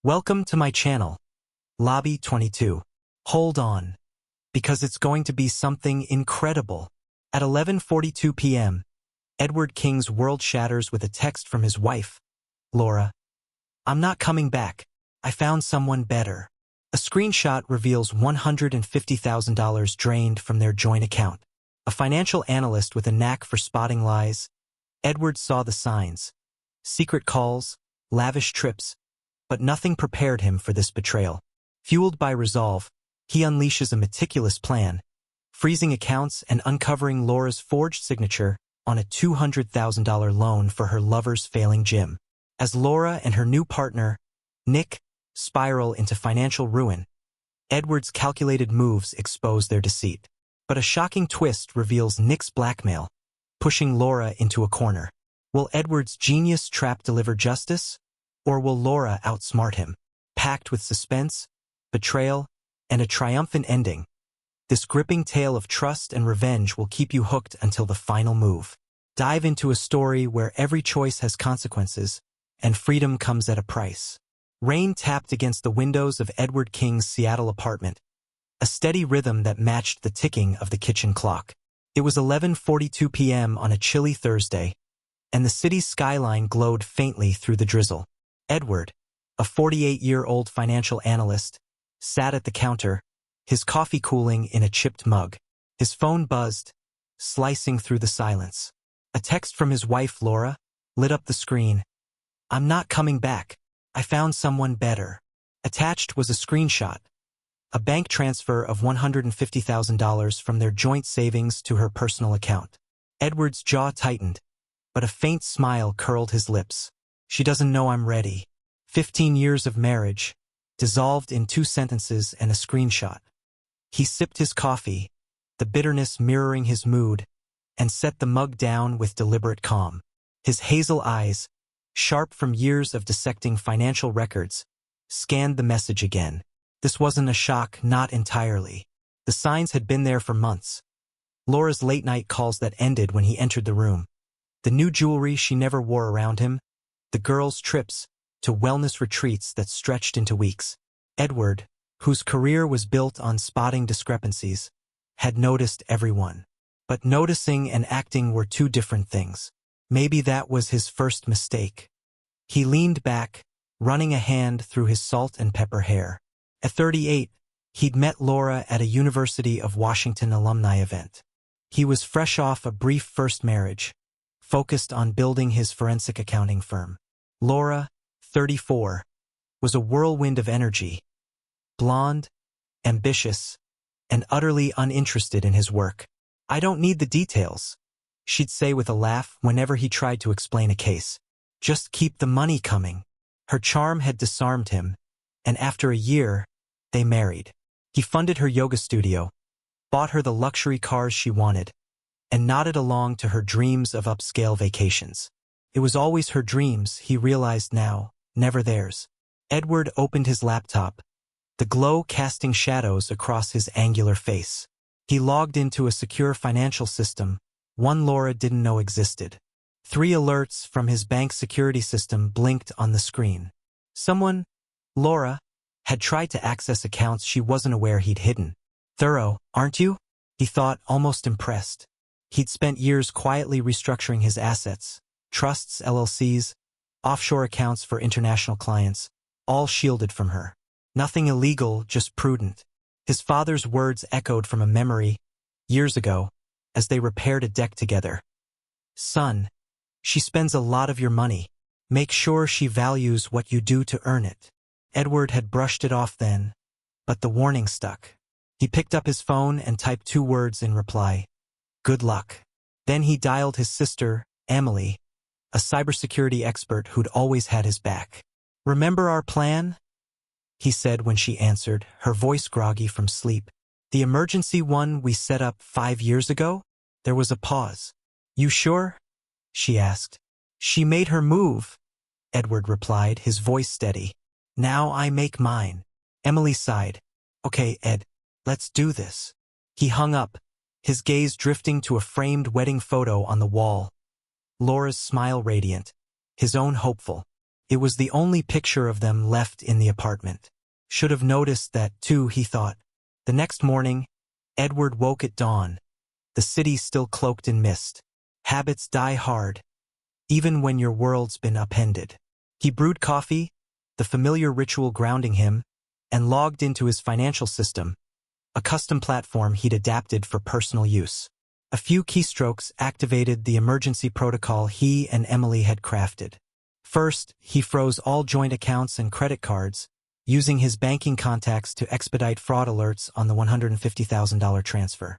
Welcome to my channel, Lobby 22. Hold on, because it's going to be something incredible. At 11:42 p.m., Edward King's world shatters with a text from his wife, Laura. "I'm not coming back. I found someone better." A screenshot reveals $150,000 drained from their joint account. A financial analyst with a knack for spotting lies, Edward saw the signs. Secret calls, lavish trips, but nothing prepared him for this betrayal. Fueled by resolve, he unleashes a meticulous plan, freezing accounts and uncovering Laura's forged signature on a $200,000 loan for her lover's failing gym. As Laura and her new partner, Nick, spiral into financial ruin, Edward's calculated moves expose their deceit. But a shocking twist reveals Nick's blackmail, pushing Laura into a corner. Will Edward's genius trap deliver justice, or will Laura outsmart him? Packed with suspense, betrayal, and a triumphant ending, this gripping tale of trust and revenge will keep you hooked until the final move. Dive into a story where every choice has consequences, and freedom comes at a price. Rain tapped against the windows of Edward King's Seattle apartment, a steady rhythm that matched the ticking of the kitchen clock. It was 11:42 p.m. on a chilly Thursday, and the city's skyline glowed faintly through the drizzle. Edward, a 48-year-old financial analyst, sat at the counter, his coffee cooling in a chipped mug. His phone buzzed, slicing through the silence. A text from his wife, Laura, lit up the screen. "I'm not coming back. I found someone better." Attached was a screenshot, a bank transfer of $150,000 from their joint savings to her personal account. Edward's jaw tightened, but a faint smile curled his lips. "She doesn't know I'm ready." 15 years of marriage, dissolved in 2 sentences and a screenshot. He sipped his coffee, the bitterness mirroring his mood, and set the mug down with deliberate calm. His hazel eyes, sharp from years of dissecting financial records, scanned the message again. This wasn't a shock, not entirely. The signs had been there for months. Laura's late-night calls that ended when he entered the room. The new jewelry she never wore around him. The girls' trips to wellness retreats that stretched into weeks. Edward, whose career was built on spotting discrepancies, had noticed everyone. But noticing and acting were 2 different things. Maybe that was his first mistake. He leaned back, running a hand through his salt and pepper hair. At 38, he'd met Laura at a University of Washington alumni event. He was fresh off a brief first marriage, focused on building his forensic accounting firm. Laura, 34, was a whirlwind of energy, blonde, ambitious, and utterly uninterested in his work. "I don't need the details," she'd say with a laugh whenever he tried to explain a case. "Just keep the money coming." Her charm had disarmed him, and after a year, they married. He funded her yoga studio, bought her the luxury cars she wanted, and nodded along to her dreams of upscale vacations. It was always her dreams, he realized now, never theirs. Edward opened his laptop, the glow casting shadows across his angular face. He logged into a secure financial system, one Laura didn't know existed. 3 alerts from his bank security system blinked on the screen. Someone, Laura, had tried to access accounts she wasn't aware he'd hidden. "Thorough, aren't you?" he thought, almost impressed. He'd spent years quietly restructuring his assets, trusts, LLCs, offshore accounts for international clients, all shielded from her. Nothing illegal, just prudent. His father's words echoed from a memory, years ago, as they repaired a deck together. "Son, she spends a lot of your money. Make sure she values what you do to earn it." Edward had brushed it off then, but the warning stuck. He picked up his phone and typed 2 words in reply: "Good luck." Then he dialed his sister, Emily, a cybersecurity expert who'd always had his back. "Remember our plan?" he said when she answered, her voice groggy from sleep. "The emergency one we set up 5 years ago?" There was a pause. "You sure?" she asked. "She made her move," Edward replied, his voice steady. "Now I make mine." Emily sighed. "Okay, Ed, let's do this." He hung up, his gaze drifting to a framed wedding photo on the wall. Laura's smile radiant, his own hopeful. It was the only picture of them left in the apartment. Should have noticed that, too, he thought. The next morning, Edward woke at dawn. The city still cloaked in mist. Habits die hard, even when your world's been upended. He brewed coffee, the familiar ritual grounding him, and logged into his financial system, a custom platform he'd adapted for personal use. A few keystrokes activated the emergency protocol he and Emily had crafted. First, he froze all joint accounts and credit cards, using his banking contacts to expedite fraud alerts on the $150,000 transfer.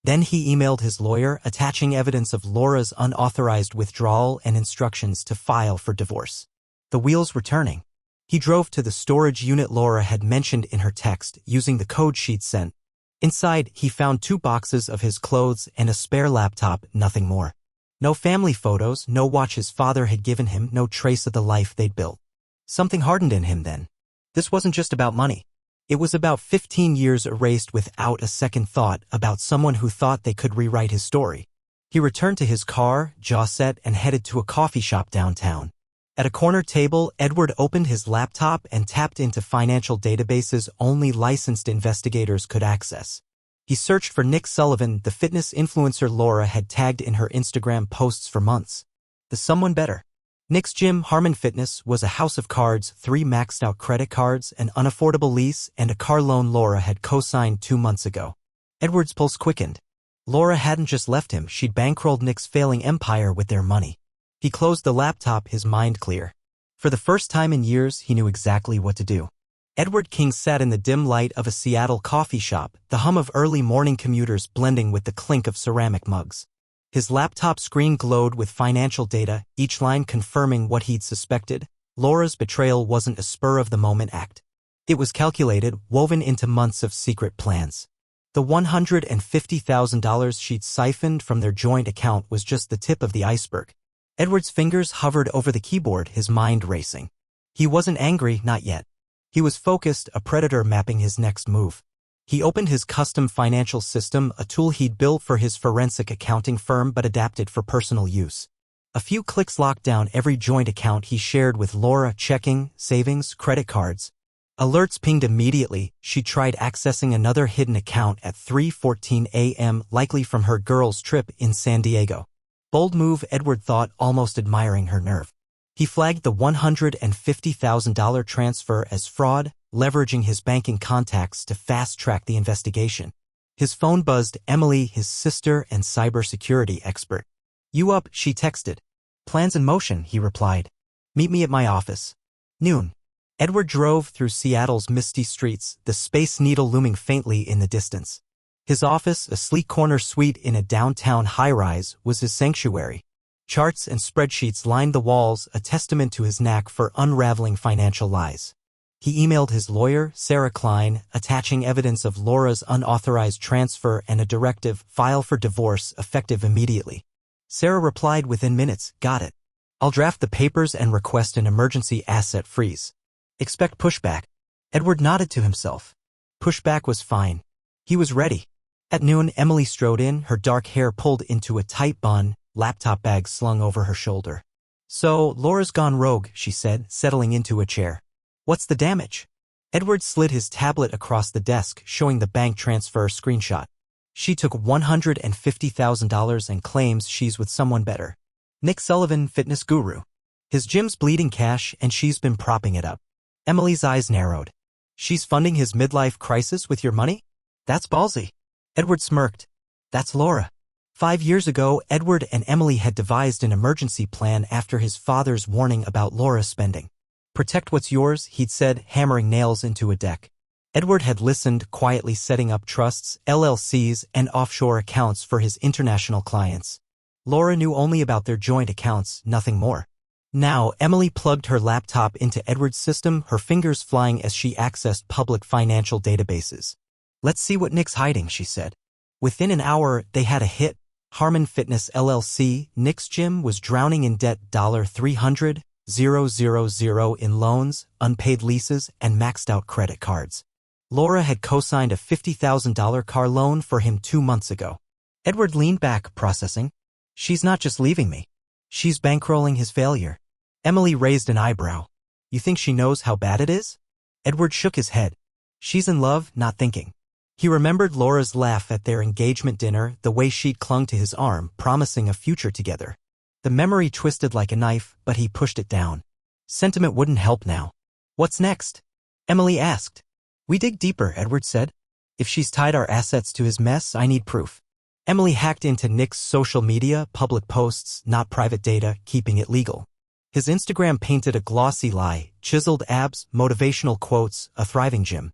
Then he emailed his lawyer, attaching evidence of Laura's unauthorized withdrawal and instructions to file for divorce. The wheels were turning. He drove to the storage unit Laura had mentioned in her text, using the code she'd sent. Inside, he found 2 boxes of his clothes and a spare laptop, nothing more. No family photos, no watch his father had given him, no trace of the life they'd built. Something hardened in him then. This wasn't just about money. It was about 15 years erased without a second thought, about someone who thought they could rewrite his story. He returned to his car, jaw set, and headed to a coffee shop downtown. At a corner table, Edward opened his laptop and tapped into financial databases only licensed investigators could access. He searched for Nick Sullivan, the fitness influencer Laura had tagged in her Instagram posts for months. The someone better. Nick's gym, Harmon Fitness, was a house of cards, 3 maxed-out credit cards, an unaffordable lease, and a car loan Laura had co-signed 2 months ago. Edward's pulse quickened. Laura hadn't just left him, she'd bankrolled Nick's failing empire with their money. He closed the laptop, his mind clear. For the first time in years, he knew exactly what to do. Edward King sat in the dim light of a Seattle coffee shop, the hum of early morning commuters blending with the clink of ceramic mugs. His laptop screen glowed with financial data, each line confirming what he'd suspected. Laura's betrayal wasn't a spur-of-the-moment act. It was calculated, woven into months of secret plans. The $150,000 she'd siphoned from their joint account was just the tip of the iceberg. Edward's fingers hovered over the keyboard, his mind racing. He wasn't angry, not yet. He was focused, a predator mapping his next move. He opened his custom financial system, a tool he'd built for his forensic accounting firm but adapted for personal use. A few clicks locked down every joint account he shared with Laura: checking, savings, credit cards. Alerts pinged immediately. She tried accessing another hidden account at 3:14 a.m., likely from her girls' trip in San Diego. Bold move, Edward thought, almost admiring her nerve. He flagged the $150,000 transfer as fraud, leveraging his banking contacts to fast-track the investigation. His phone buzzed. Emily, his sister and cybersecurity expert. "You up?" she texted. "Plans in motion," he replied. "Meet me at my office." Noon. Edward drove through Seattle's misty streets, the Space Needle looming faintly in the distance. His office, a sleek corner suite in a downtown high-rise, was his sanctuary. Charts and spreadsheets lined the walls, a testament to his knack for unraveling financial lies. He emailed his lawyer, Sarah Klein, attaching evidence of Laura's unauthorized transfer and a directive, file for divorce, effective immediately. Sarah replied within minutes, "Got it. I'll draft the papers and request an emergency asset freeze. Expect pushback." Edward nodded to himself. Pushback was fine. He was ready. At noon, Emily strode in, her dark hair pulled into a tight bun, laptop bag slung over her shoulder. "So, Laura's gone rogue," she said, settling into a chair. "What's the damage?" Edward slid his tablet across the desk, showing the bank transfer screenshot. "She took $150,000 and claims she's with someone better. Nick Sullivan, fitness guru. His gym's bleeding cash and she's been propping it up." Emily's eyes narrowed. "She's funding his midlife crisis with your money? That's ballsy." Edward smirked. "That's Laura." 5 years ago, Edward and Emily had devised an emergency plan after his father's warning about Laura's spending. "Protect what's yours," he'd said, hammering nails into a deck. Edward had listened, quietly setting up trusts, LLCs, and offshore accounts for his international clients. Laura knew only about their joint accounts, nothing more. Now, Emily plugged her laptop into Edward's system, her fingers flying as she accessed public financial databases. "Let's see what Nick's hiding," she said. Within an hour, they had a hit. Harmon Fitness LLC, Nick's gym was drowning in debt, $300,000 in loans, unpaid leases, and maxed-out credit cards. Laura had co-signed a $50,000 car loan for him 2 months ago. Edward leaned back, processing. "She's not just leaving me. She's bankrolling his failure." Emily raised an eyebrow. You think she knows how bad it is? Edward shook his head. She's in love, not thinking. He remembered Laura's laugh at their engagement dinner, the way she'd clung to his arm, promising a future together. The memory twisted like a knife, but he pushed it down. Sentiment wouldn't help now. What's next? Emily asked. We dig deeper, Edward said. If she's tied our assets to his mess, I need proof. Emily hacked into Nick's social media, public posts, not private data, keeping it legal. His Instagram painted a glossy lie, chiseled abs, motivational quotes, a thriving gym.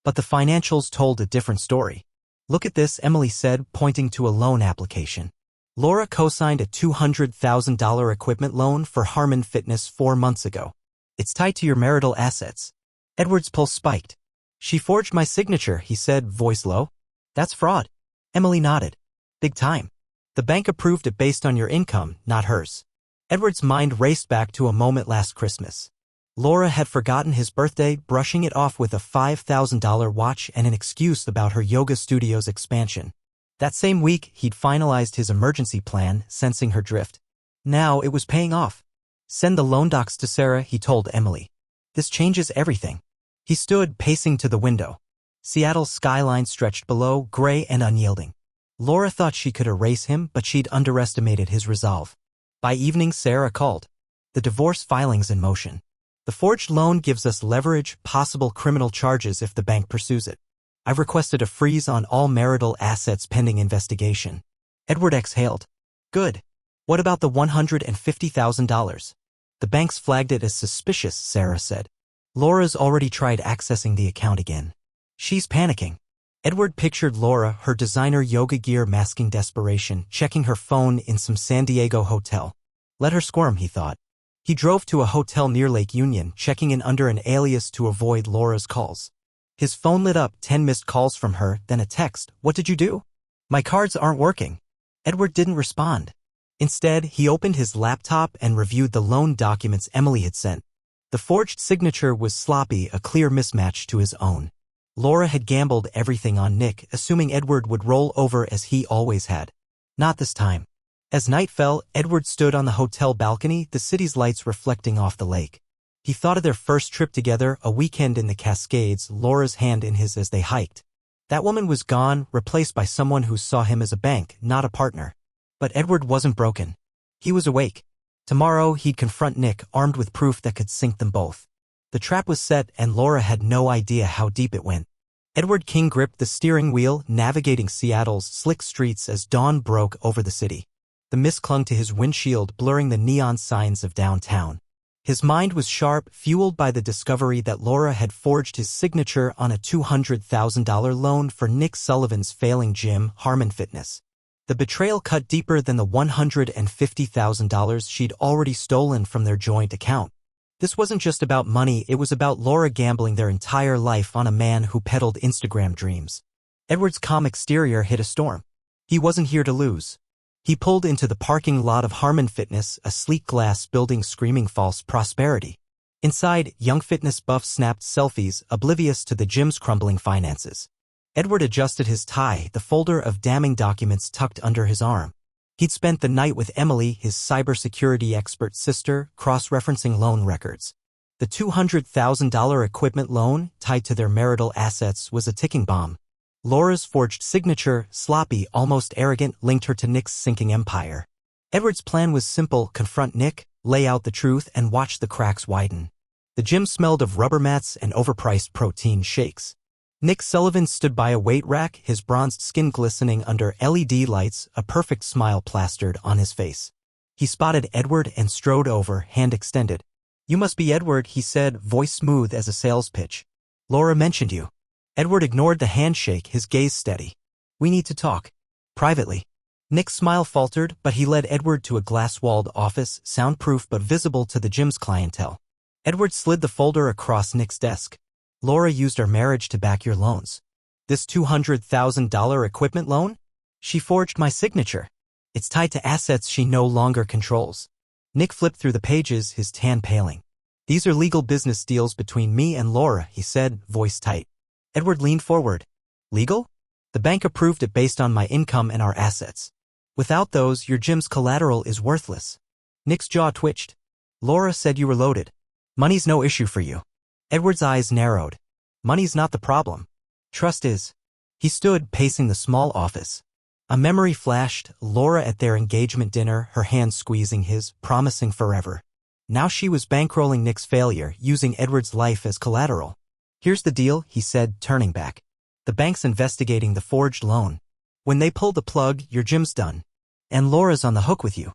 But the financials told a different story. Look at this, Emily said, pointing to a loan application. Laura co-signed a $200,000 equipment loan for Harmon Fitness 4 months ago. It's tied to your marital assets. Edward's pulse spiked. She forged my signature, he said, voice low. That's fraud. Emily nodded. Big time. The bank approved it based on your income, not hers. Edward's mind raced back to a moment last Christmas. Laura had forgotten his birthday, brushing it off with a $5,000 watch and an excuse about her yoga studio's expansion. That same week, he'd finalized his emergency plan, sensing her drift. Now it was paying off. Send the loan docs to Sarah, he told Emily. This changes everything. He stood, pacing to the window. Seattle's skyline stretched below, gray and unyielding. Laura thought she could erase him, but she'd underestimated his resolve. By evening, Sarah called. The divorce filing's in motion. The forged loan gives us leverage, possible criminal charges if the bank pursues it. I've requested a freeze on all marital assets pending investigation. Edward exhaled. Good. What about the $150,000? The bank's flagged it as suspicious, Sarah said. Laura's already tried accessing the account again. She's panicking. Edward pictured Laura, her designer yoga gear masking desperation, checking her phone in some San Diego hotel. Let her squirm, he thought. He drove to a hotel near Lake Union, checking in under an alias to avoid Laura's calls. His phone lit up, 10 missed calls from her, then a text. What did you do? My cards aren't working. Edward didn't respond. Instead, he opened his laptop and reviewed the loan documents Emily had sent. The forged signature was sloppy, a clear mismatch to his own. Laura had gambled everything on Nick, assuming Edward would roll over as he always had. Not this time. As night fell, Edward stood on the hotel balcony, the city's lights reflecting off the lake. He thought of their first trip together, a weekend in the Cascades, Laura's hand in his as they hiked. That woman was gone, replaced by someone who saw him as a bank, not a partner. But Edward wasn't broken. He was awake. Tomorrow, he'd confront Nick, armed with proof that could sink them both. The trap was set, and Laura had no idea how deep it went. Edward King gripped the steering wheel, navigating Seattle's slick streets as dawn broke over the city. The mist clung to his windshield, blurring the neon signs of downtown. His mind was sharp, fueled by the discovery that Laura had forged his signature on a $200,000 loan for Nick Sullivan's failing gym, Harmon Fitness. The betrayal cut deeper than the $150,000 she'd already stolen from their joint account. This wasn't just about money, it was about Laura gambling their entire life on a man who peddled Instagram dreams. Edward's calm exterior hit a storm. He wasn't here to lose. He pulled into the parking lot of Harmon Fitness, a sleek glass building screaming false prosperity. Inside, young fitness buffs snapped selfies, oblivious to the gym's crumbling finances. Edward adjusted his tie, the folder of damning documents tucked under his arm. He'd spent the night with Emily, his cybersecurity expert sister, cross-referencing loan records. The $200,000 equipment loan, tied to their marital assets, was a ticking bomb. Laura's forged signature, sloppy, almost arrogant, linked her to Nick's sinking empire. Edward's plan was simple: confront Nick, lay out the truth, and watch the cracks widen. The gym smelled of rubber mats and overpriced protein shakes. Nick Sullivan stood by a weight rack, his bronzed skin glistening under LED lights, a perfect smile plastered on his face. He spotted Edward and strode over, hand extended. "You must be Edward," he said, voice smooth as a sales pitch. "Laura mentioned you." Edward ignored the handshake, his gaze steady. "We need to talk. Privately." Nick's smile faltered, but he led Edward to a glass-walled office, soundproof but visible to the gym's clientele. Edward slid the folder across Nick's desk. "Laura used our marriage to back your loans. This $200,000 equipment loan? She forged my signature. It's tied to assets she no longer controls." Nick flipped through the pages, his tan paling. "These are legal business deals between me and Laura," he said, voice tight. Edward leaned forward. "Legal? The bank approved it based on my income and our assets. Without those, your gym's collateral is worthless." Nick's jaw twitched. "Laura said you were loaded." Money's no issue for you. Edward's eyes narrowed. Money's not the problem. Trust is. He stood pacing the small office. A memory flashed, Laura at their engagement dinner, her hand squeezing his, promising forever. Now she was bankrolling Nick's failure, using Edward's life as collateral. Here's the deal, he said, turning back. The bank's investigating the forged loan. When they pull the plug, your gym's done. And Laura's on the hook with you.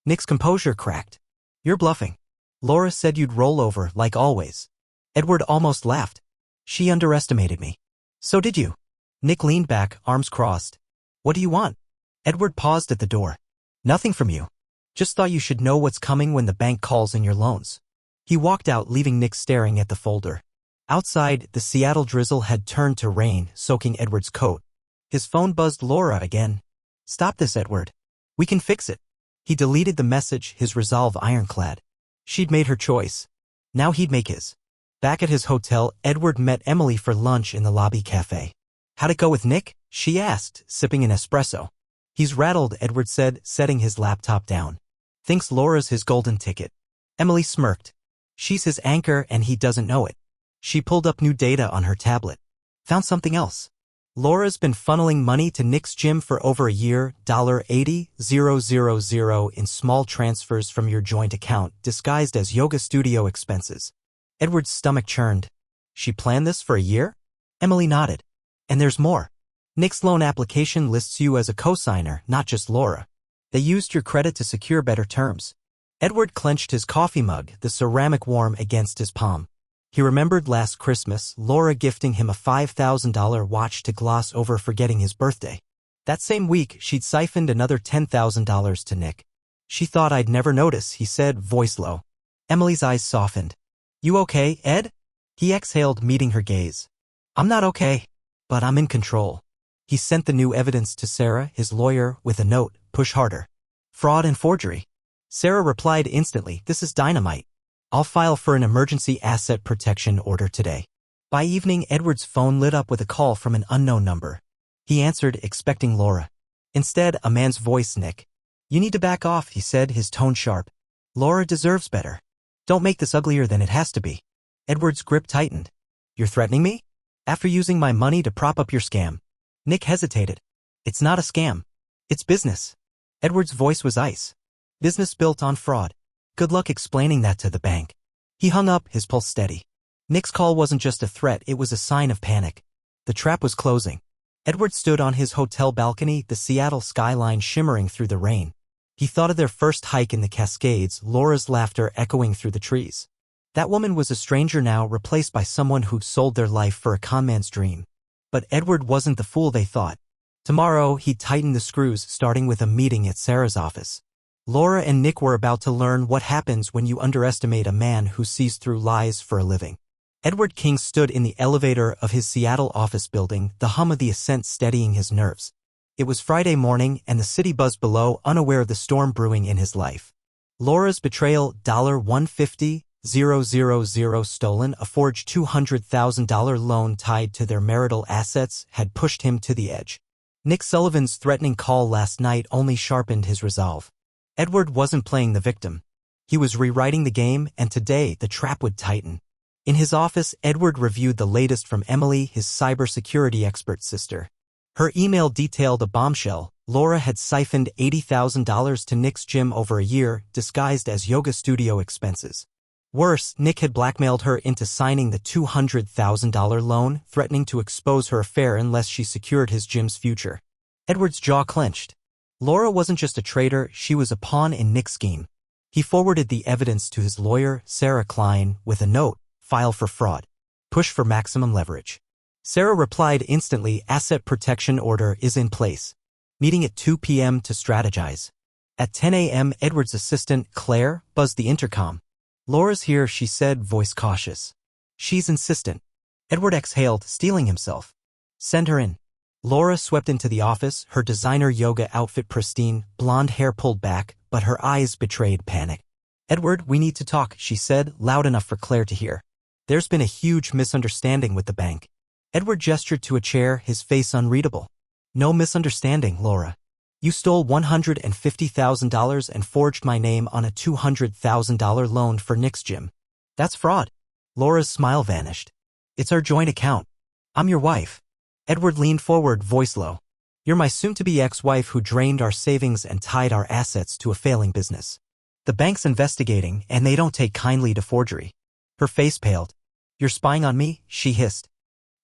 Nick's composure cracked. You're bluffing. Laura said you'd roll over, like always. Edward almost laughed. She underestimated me. So did you. Nick leaned back, arms crossed. What do you want? Edward paused at the door. Nothing from you. Just thought you should know what's coming when the bank calls in your loans. He walked out, leaving Nick staring at the folder. Outside, the Seattle drizzle had turned to rain, soaking Edward's coat. His phone buzzed. Laura again. Stop this, Edward. We can fix it. He deleted the message, his resolve ironclad. She'd made her choice. Now he'd make his. Back at his hotel, Edward met Emily for lunch in the lobby cafe. How'd it go with Nick? She asked, sipping an espresso. He's rattled, Edward said, setting his laptop down. Thinks Laura's his golden ticket. Emily smirked. She's his anchor and he doesn't know it. She pulled up new data on her tablet. Found something else. Laura's been funneling money to Nick's gym for over a year, $80,000 in small transfers from your joint account, disguised as yoga studio expenses. Edward's stomach churned. She planned this for a year? Emily nodded. And there's more. Nick's loan application lists you as a cosigner, not just Laura. They used your credit to secure better terms. Edward clenched his coffee mug, the ceramic warm against his palm. He remembered last Christmas, Laura gifting him a $5,000 watch to gloss over forgetting his birthday. That same week, she'd siphoned another $10,000 to Nick. She thought I'd never notice, he said, voice low. Emily's eyes softened. You okay, Ed? He exhaled, meeting her gaze. I'm not okay, but I'm in control. He sent the new evidence to Sarah, his lawyer, with a note, push harder. Fraud and forgery. Sarah replied instantly, this is dynamite. I'll file for an emergency asset protection order today. By evening, Edward's phone lit up with a call from an unknown number. He answered, expecting Laura. Instead, a man's voice. Nick. You need to back off, he said, his tone sharp. Laura deserves better. Don't make this uglier than it has to be. Edward's grip tightened. You're threatening me? After using my money to prop up your scam. Nick hesitated. It's not a scam. It's business. Edward's voice was ice. Business built on fraud. Good luck explaining that to the bank. He hung up, his pulse steady. Nick's call wasn't just a threat, it was a sign of panic. The trap was closing. Edward stood on his hotel balcony, the Seattle skyline shimmering through the rain. He thought of their first hike in the Cascades, Laura's laughter echoing through the trees. That woman was a stranger now, replaced by someone who'd sold their life for a conman's dream. But Edward wasn't the fool they thought. Tomorrow, he'd tighten the screws, starting with a meeting at Sarah's office. Laura and Nick were about to learn what happens when you underestimate a man who sees through lies for a living. Edward King stood in the elevator of his Seattle office building, the hum of the ascent steadying his nerves. It was Friday morning, and the city buzzed below, unaware of the storm brewing in his life. Laura's betrayal, $150,000 stolen, a forged $200,000 loan tied to their marital assets, had pushed him to the edge. Nick Sullivan's threatening call last night only sharpened his resolve. Edward wasn't playing the victim. He was rewriting the game, and today the trap would tighten. In his office, Edward reviewed the latest from Emily, his cybersecurity expert sister. Her email detailed a bombshell. Laura had siphoned $80,000 to Nick's gym over a year, disguised as yoga studio expenses. Worse, Nick had blackmailed her into signing the $200,000 loan, threatening to expose her affair unless she secured his gym's future. Edward's jaw clenched. Laura wasn't just a traitor, she was a pawn in Nick's scheme. He forwarded the evidence to his lawyer, Sarah Klein, with a note, file for fraud. Push for maximum leverage. Sarah replied instantly, asset protection order is in place. Meeting at 2 p.m. to strategize. At 10 a.m., Edward's assistant, Claire, buzzed the intercom. Laura's here, she said, voice cautious. She's insistent. Edward exhaled, steeling himself. Send her in. Laura swept into the office, her designer yoga outfit pristine, blonde hair pulled back, but her eyes betrayed panic. Edward, we need to talk, she said, loud enough for Claire to hear. There's been a huge misunderstanding with the bank. Edward gestured to a chair, his face unreadable. No misunderstanding, Laura. You stole $150,000 and forged my name on a $200,000 loan for Nick's gym. That's fraud. Laura's smile vanished. It's our joint account. I'm your wife. Edward leaned forward, voice low. You're my soon-to-be ex-wife who drained our savings and tied our assets to a failing business. The bank's investigating, and they don't take kindly to forgery. Her face paled. You're spying on me? She hissed.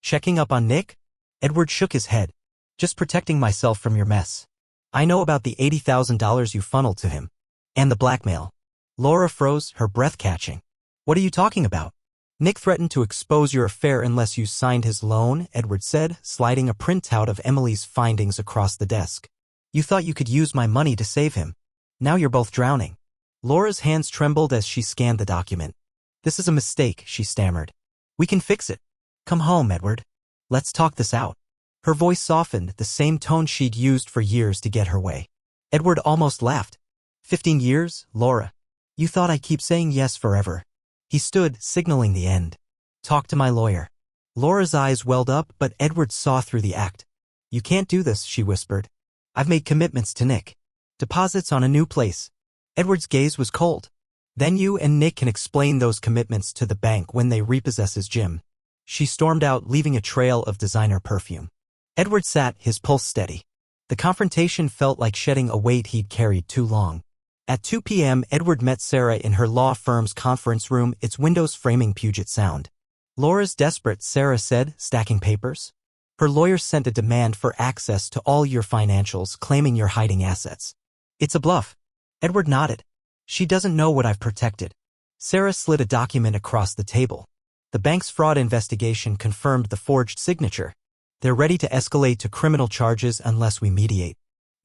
Checking up on Nick? Edward shook his head. Just protecting myself from your mess. I know about the $80,000 you funneled to him. And the blackmail. Laura froze, her breath catching. What are you talking about? Nick threatened to expose your affair unless you signed his loan, Edward said, sliding a printout of Emily's findings across the desk. You thought you could use my money to save him. Now you're both drowning. Laura's hands trembled as she scanned the document. This is a mistake, she stammered. We can fix it. Come home, Edward. Let's talk this out. Her voice softened, the same tone she'd used for years to get her way. Edward almost laughed. 15 years, Laura. You thought I'd keep saying yes forever. He stood, signaling the end. Talk to my lawyer. Laura's eyes welled up, but Edward saw through the act. You can't do this, she whispered. I've made commitments to Nick. Deposits on a new place. Edward's gaze was cold. Then you and Nick can explain those commitments to the bank when they repossess his gym. She stormed out, leaving a trail of designer perfume. Edward sat, his pulse steady. The confrontation felt like shedding a weight he'd carried too long. At 2 p.m., Edward met Sarah in her law firm's conference room, its windows framing Puget Sound. Laura's desperate, Sarah said, stacking papers. Her lawyer sent a demand for access to all your financials, claiming you're hiding assets. It's a bluff. Edward nodded. She doesn't know what I've protected. Sarah slid a document across the table. The bank's fraud investigation confirmed the forged signature. They're ready to escalate to criminal charges unless we mediate.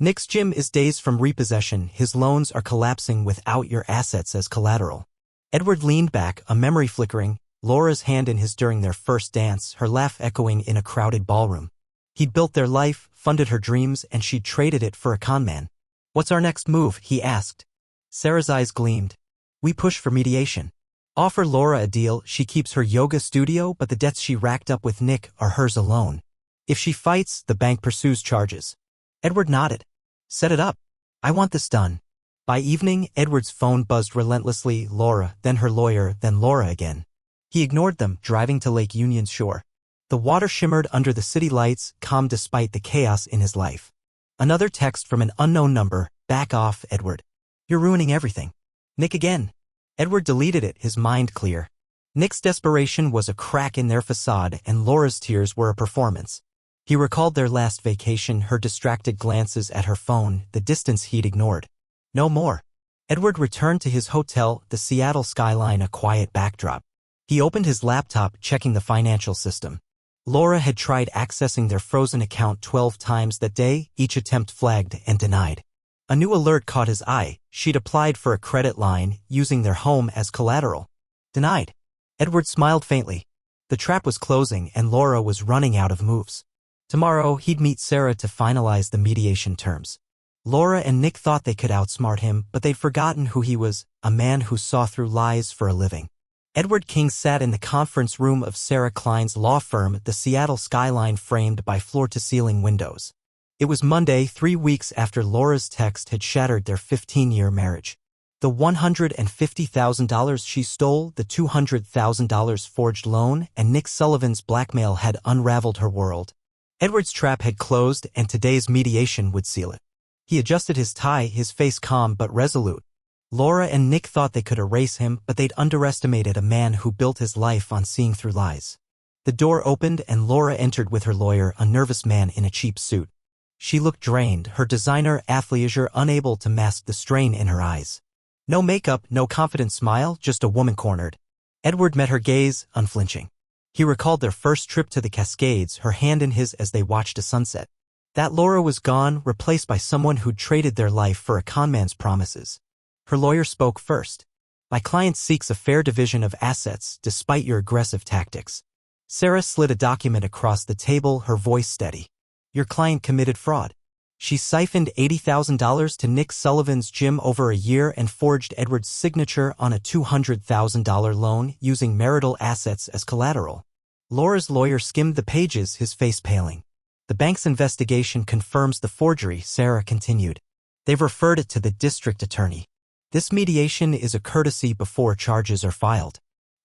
Nick's gym is days from repossession. His loans are collapsing without your assets as collateral. Edward leaned back, a memory flickering, Laura's hand in his during their first dance, her laugh echoing in a crowded ballroom. He'd built their life, funded her dreams, and she'd traded it for a conman. What's our next move? He asked. Sarah's eyes gleamed. We push for mediation. Offer Laura a deal. She keeps her yoga studio, but the debts she racked up with Nick are hers alone. If she fights, the bank pursues charges. Edward nodded. Set it up. I want this done. By evening, Edward's phone buzzed relentlessly, Laura, then her lawyer, then Laura again. He ignored them, driving to Lake Union's shore. The water shimmered under the city lights, calm despite the chaos in his life. Another text from an unknown number. Back off, Edward. You're ruining everything. Nick again. Edward deleted it, his mind clear. Nick's desperation was a crack in their facade, and Laura's tears were a performance. He recalled their last vacation, her distracted glances at her phone, the distance he'd ignored. No more. Edward returned to his hotel, the Seattle skyline a quiet backdrop. He opened his laptop, checking the financial system. Laura had tried accessing their frozen account 12 times that day, each attempt flagged and denied. A new alert caught his eye. She'd applied for a credit line, using their home as collateral. Denied. Edward smiled faintly. The trap was closing, and Laura was running out of moves. Tomorrow, he'd meet Sarah to finalize the mediation terms. Laura and Nick thought they could outsmart him, but they'd forgotten who he was, a man who saw through lies for a living. Edward King sat in the conference room of Sarah Klein's law firm, the Seattle skyline framed by floor-to-ceiling windows. It was Monday, 3 weeks after Laura's text had shattered their 15-year marriage. The $150,000 she stole, the $200,000 forged loan, and Nick Sullivan's blackmail had unraveled her world. Edward's trap had closed, and today's mediation would seal it. He adjusted his tie, his face calm but resolute. Laura and Nick thought they could erase him, but they'd underestimated a man who built his life on seeing through lies. The door opened, and Laura entered with her lawyer, a nervous man in a cheap suit. She looked drained, her designer athleisure unable to mask the strain in her eyes. No makeup, no confident smile, just a woman cornered. Edward met her gaze, unflinching. He recalled their first trip to the Cascades, her hand in his as they watched a sunset. That Laura was gone, replaced by someone who'd traded their life for a conman's promises. Her lawyer spoke first. My client seeks a fair division of assets, despite your aggressive tactics. Sarah slid a document across the table, her voice steady. Your client committed fraud. She siphoned $80,000 to Nick Sullivan's gym over a year and forged Edward's signature on a $200,000 loan using marital assets as collateral. Laura's lawyer skimmed the pages, his face paling. The bank's investigation confirms the forgery, Sarah continued. They've referred it to the district attorney. This mediation is a courtesy before charges are filed.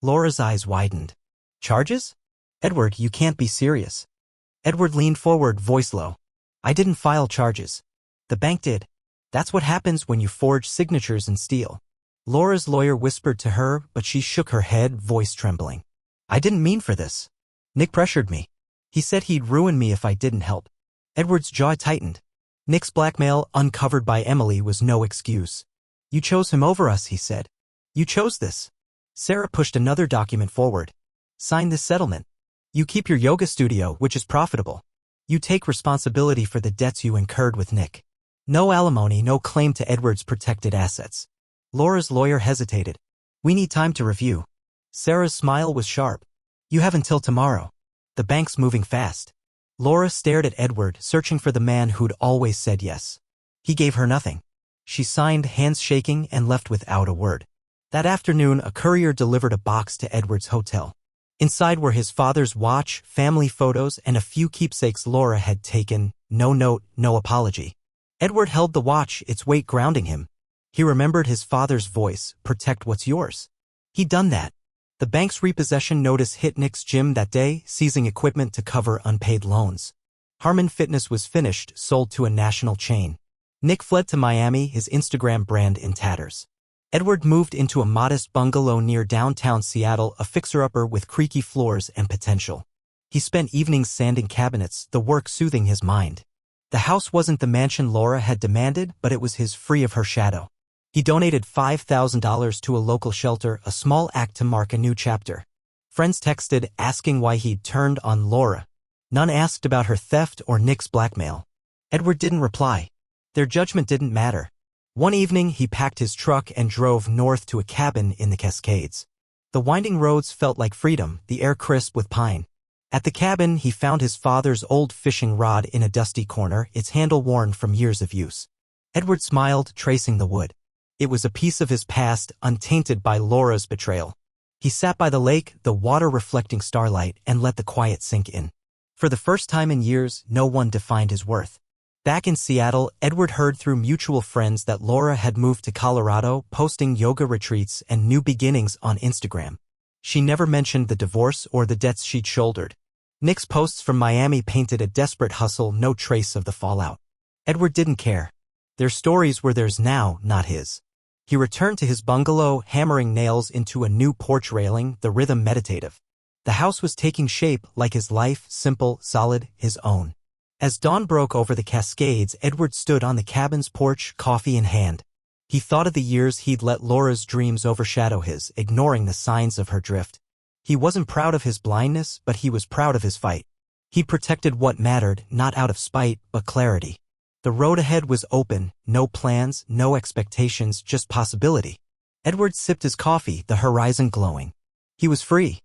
Laura's eyes widened. Charges? Edward, you can't be serious. Edward leaned forward, voice low. I didn't file charges. The bank did. That's what happens when you forge signatures and steal. Laura's lawyer whispered to her, but she shook her head, voice trembling. I didn't mean for this. Nick pressured me. He said he'd ruin me if I didn't help. Edward's jaw tightened. Nick's blackmail, uncovered by Emily, was no excuse. You chose him over us, he said. You chose this. Sarah pushed another document forward. Sign this settlement. You keep your yoga studio, which is profitable. You take responsibility for the debts you incurred with Nick. No alimony, no claim to Edward's protected assets. Laura's lawyer hesitated. We need time to review. Sarah's smile was sharp. You have until tomorrow. The bank's moving fast. Laura stared at Edward, searching for the man who'd always said yes. He gave her nothing. She signed, hands shaking, and left without a word. That afternoon, a courier delivered a box to Edward's hotel. Inside were his father's watch, family photos, and a few keepsakes Laura had taken. No note, no apology. Edward held the watch, its weight grounding him. He remembered his father's voice, protect what's yours. He'd done that. The bank's repossession notice hit Nick's gym that day, seizing equipment to cover unpaid loans. Harmon Fitness was finished, sold to a national chain. Nick fled to Miami, his Instagram brand in tatters. Edward moved into a modest bungalow near downtown Seattle, a fixer-upper with creaky floors and potential. He spent evenings sanding cabinets, the work soothing his mind. The house wasn't the mansion Laura had demanded, but it was his free of her shadow. He donated $5,000 to a local shelter, a small act to mark a new chapter. Friends texted, asking why he'd turned on Laura. None asked about her theft or Nick's blackmail. Edward didn't reply. Their judgment didn't matter. One evening, he packed his truck and drove north to a cabin in the Cascades. The winding roads felt like freedom, the air crisp with pine. At the cabin, he found his father's old fishing rod in a dusty corner, its handle worn from years of use. Edward smiled, tracing the wood. It was a piece of his past, untainted by Laura's betrayal. He sat by the lake, the water reflecting starlight, and let the quiet sink in. For the first time in years, no one defined his worth. Back in Seattle, Edward heard through mutual friends that Laura had moved to Colorado, posting yoga retreats and new beginnings on Instagram. She never mentioned the divorce or the debts she'd shouldered. Nick's posts from Miami painted a desperate hustle, no trace of the fallout. Edward didn't care. Their stories were theirs now, not his. He returned to his bungalow, hammering nails into a new porch railing, the rhythm meditative. The house was taking shape, like his life, simple, solid, his own. As dawn broke over the Cascades, Edward stood on the cabin's porch, coffee in hand. He thought of the years he'd let Laura's dreams overshadow his, ignoring the signs of her drift. He wasn't proud of his blindness, but he was proud of his fight. He protected what mattered, not out of spite, but clarity. The road ahead was open, no plans, no expectations, just possibility. Edward sipped his coffee, the horizon glowing. He was free.